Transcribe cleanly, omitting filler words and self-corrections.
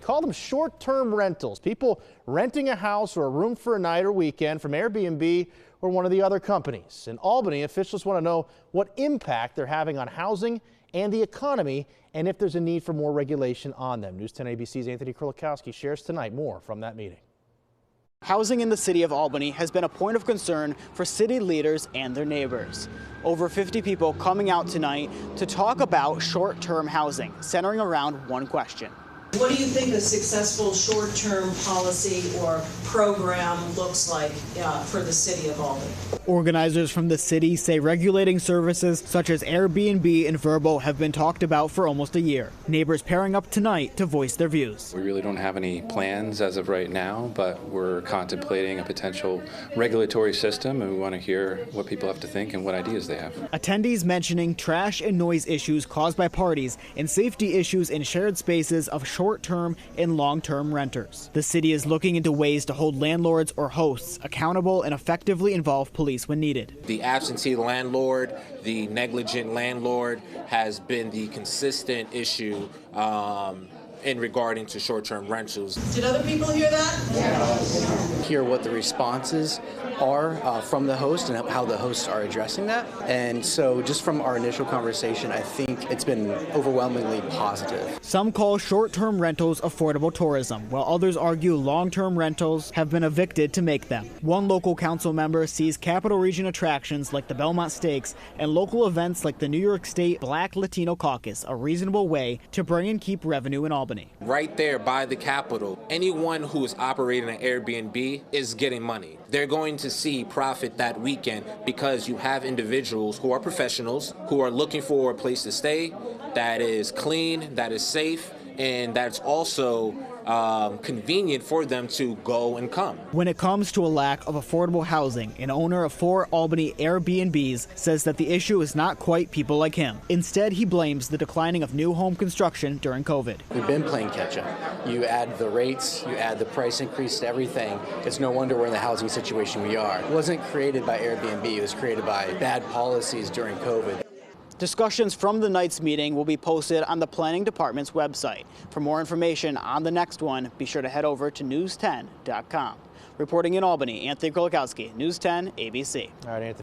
call them short-term rentals. People renting a house or a room for a night or weekend from Airbnb or one of the other companies. In Albany, officials want to know what impact they're having on housing and the economy, and if there's a need for more regulation on them. News 10 ABC's Anthony Kurlikowski shares tonight more from that meeting. Housing in the city of Albany has been a point of concern for city leaders and their neighbors. Over 50 people coming out tonight to talk about short-term housing, centering around one question. What do you think a successful short-term policy or program looks like for the city of Albany? Organizers from the city say regulating services such as Airbnb and Vrbo have been talked about for almost a year. Neighbors pairing up tonight to voice their views. We really don't have any plans as of right now, but we're contemplating a potential regulatory system, and we want to hear what people have to think and what ideas they have. Attendees mentioning trash and noise issues caused by parties and safety issues in shared spaces of short-term and long-term renters. The city is looking into ways to hold landlords or hosts accountable and effectively involve police when needed. The absentee landlord, the negligent landlord has been the consistent issue in regarding to short-term rentals. Did other people hear that? Hear what the responses are from the host and how the hosts are addressing that. And so just from our initial conversation, I think it's been overwhelmingly positive. Some call short-term rentals affordable tourism, while others argue long-term rentals have been evicted to make them. One local council member sees Capital Region attractions like the Belmont Stakes and local events like the New York State Black Latino Caucus a reasonable way to bring and keep revenue in Albany. Right there by the Capitol, anyone who is operating an Airbnb is getting money. They're going to see profit that weekend because you have individuals who are professionals who are looking for a place to stay that is clean, that is safe, and that's also convenient for them to go and come. When it comes to a lack of affordable housing, an owner of 4 Albany Airbnbs says that the issue is not quite people like him. Instead, he blames the declining of new home construction during COVID. We've been playing catch up. You add the rates, you add the price increase to everything. It's no wonder we're in the housing situation we are. It wasn't created by Airbnb, it was created by bad policies during COVID. Discussions from the night's meeting will be posted on the Planning Department's website. For more information on the next one, be sure to head over to news10.com. Reporting in Albany, Anthony Kurlikowski, News 10 ABC. All right, Anthony.